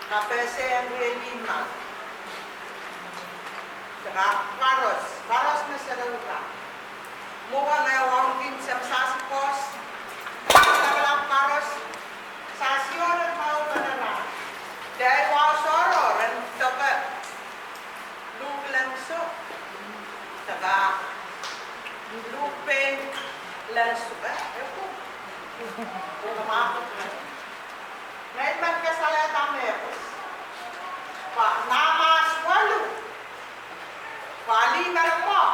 Kapehse yang lima. Paros na sa lupa. Mukha na yung din sa sasikos. Nakalang paros. Sasyon at mau panara. Dahil wow soro. Ran taga. Lengso. Taga. Luhkpein. Lengso. Ito. Kumakot na. Ngayon magkasalita mepos. Namas walu. Pali mo.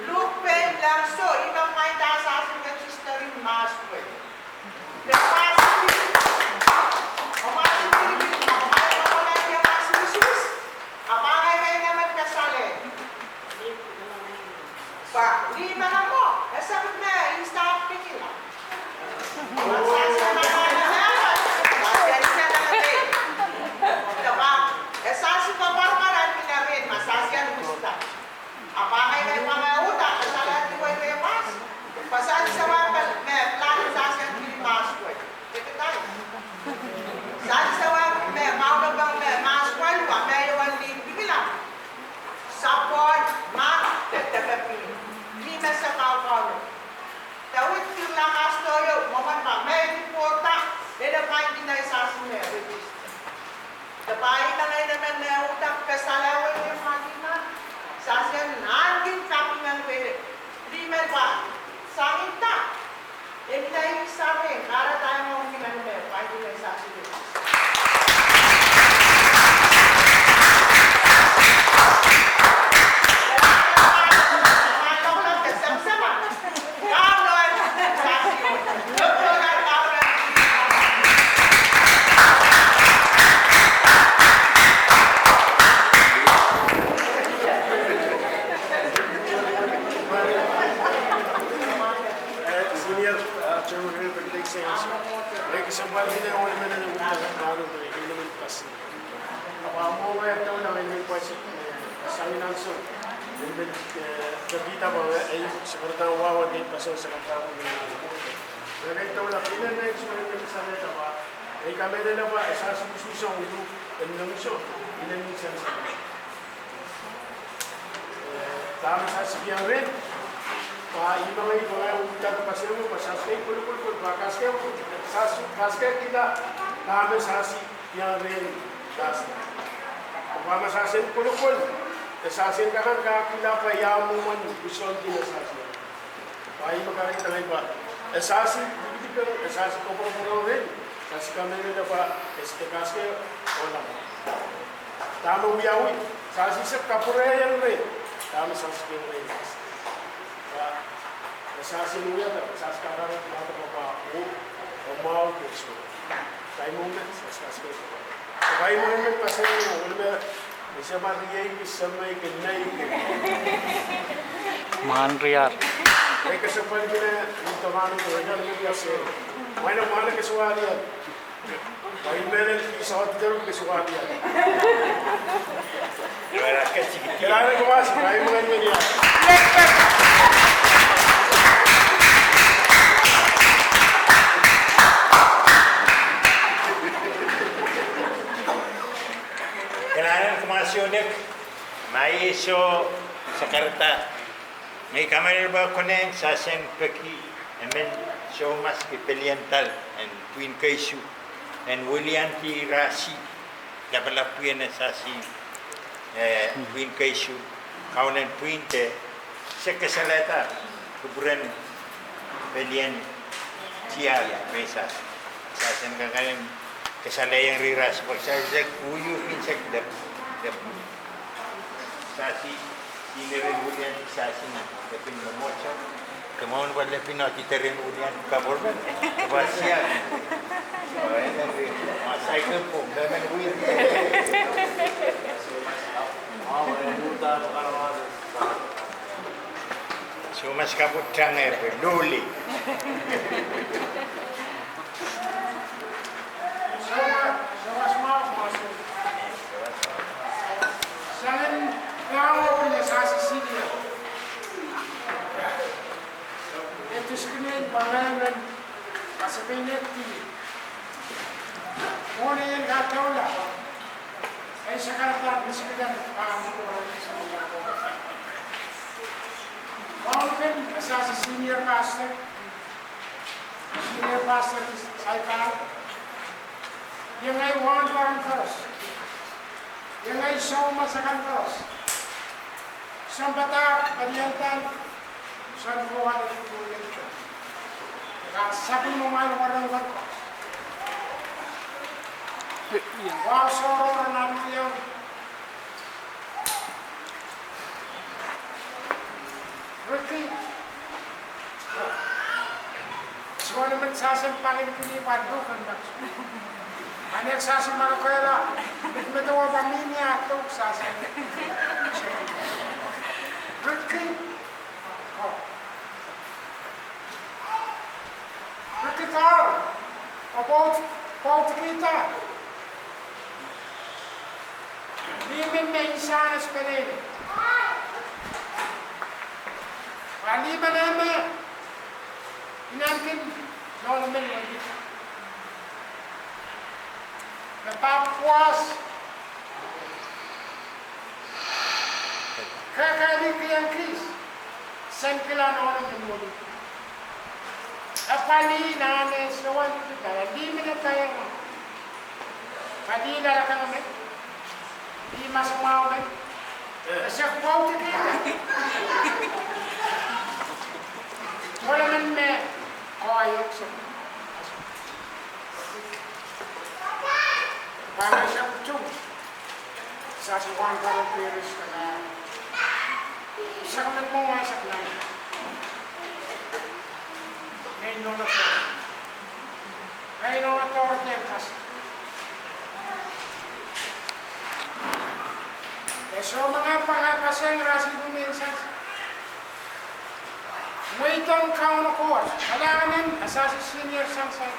Luhkpein Lengso. Ibang may dasas ng registering mas po. Lima na mo. Sabi na, i-stop nila. Esasi pa parmaran pinarin, masasyan gusta. Apakay may pangauta, kasalan di ko yung mas. Pasali sa wapal, may plano sasyan pilimas ko. Ito tayo. Sali sa wapal, may mauna bang may mas walwa, may yung bibilang. Support, mak, tatagapin. Lima sa kawkaw. Tawid yung lakas toyo, maman pa, may reporta, nilapay din na isasin na register. Dapahin na ngayon naman na utang kasalawan yung makina. Sasyan, naging kapingan pwede. Lima pa, sangin ta. Hindi tayo isasin, para tayo mga kinanumero, kahit din na isasin register. Kita bahwa seperti wawan di pasal sekarang ini. Mereka tahu lah ini naik sebenarnya misalnya apa? Kami ada apa? Esas susah untuk Lengso ini misalnya. Tapi saya sekian red. Pak Imam itu yang ucap pasal itu pasal sekali bakas kita kami sasi yang red das. Apa sasi pul. Sasin ka kan kita pa yamuman gusto din sasin. Ay magaling talay ba? Sasin dito sasin ko pro rin. Sasin kami nila pa kaske wala. Tama uyawi. Sasin sa kapurayan rin. Tama sasin rin. Sasin uya ta sasin ka rin pa o mau keso. Tayo mo sasin kaske. Tayo mo kasi wala Isa mariyay samay kenay ke. Manriyar. Ay kasapal gina ito mano ko na ni kasi. Mana ke suwalian. Ay meron isawat dito ke suwalian. Era que chiquitito. Kailangan ko mas ay mga niya. Masyonek, may iso sa karta. May kamay ba kunen sa peki, and show mas kipeliental and twin kaisu and William T. Rasi dapat lapuin sa twin kaisu kaunan twin te sekesalata kuburan pelian cial mesas sa kakain kesalayang riras pagsa kuyu insek sasi inirin ulian sasi na lepin momocho kemauan buat lepin nanti terin ulian kaborban kebahagiaan masai kempung dengan ulian cuma sekabut jangan peduli Jangan ngawur punya sasi sini. Itu sebenarnya pangangan pasapinnya tinggi. Mau nih Taula. Ay sekretar presiden Pak Luhkpein asasi senior pastor saya tahu. Yang ay one parang terus. Yang ay show masakan terus. Sambata padiantan san kuha na tuloy ito. Sabi mo man warang terus. Wow, soror namin yung retreat. So naman sasampangin ko ni Pado kan ba? Anak sasamang ko yala. Nagmatawa pamilya ito sasamang. Retreat. Retreat about kita. Limin na isa na spelin. Paliban namin. Inangkin. Nolamin mo dito. Napapuas. Kakalik kayang kis. San kila nolamin mo dito. Apali nanin sawan dito. Limin na kayang Padila lang kami. Di masuk mau kan? Kasi ako mau kita. Wala man me. Ayok siya. Para siya kutsong. Sa Juan Carlos Perez ka na. Isa ka man mong masak lang. Ngayon nung nato. Ngayon nung nato ordenas. So mga pangapasang rasi buminsan. Waitong kaon ko. Kailangan asasi senior sang sa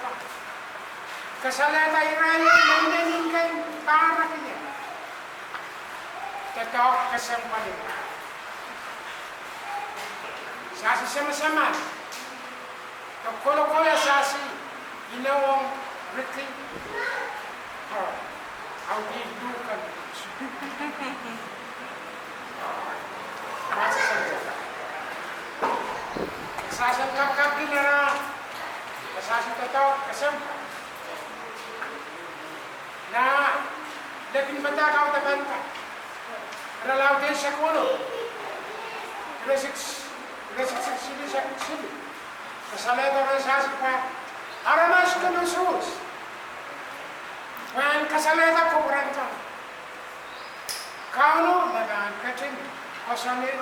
kasalata iraya nandanin kan para kanya. Totoo kasampalin. Sasi sama-sama. Kulo-kulo asasi inawang retreat. How do you do kan? Kasasan kakak ginara. Kasasan totoo kasampa. Na labing matakaw taban ka. Ralaw din siya kulo. Resik sili siya sili. Kasaleto rin sasik pa. Aramas ka ng sus. Wan kasaleta ko beranta. Kauno lagaan kacing. Kasalit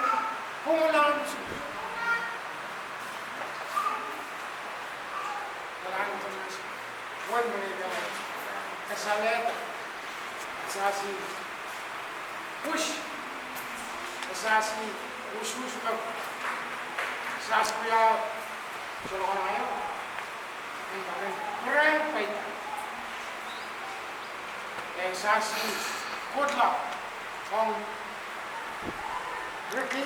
pungulan sus. Walang tumas. Wan mereka. Kasaleta. Asasi. Push. Asasi. Push ka. Asasi kuya. Solo ka na kayo. Ang bagay. Kurang pay. Asasi. Good luck. Kung Ricky,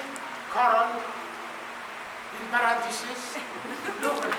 Carol, in parenthesis, Luhkpein.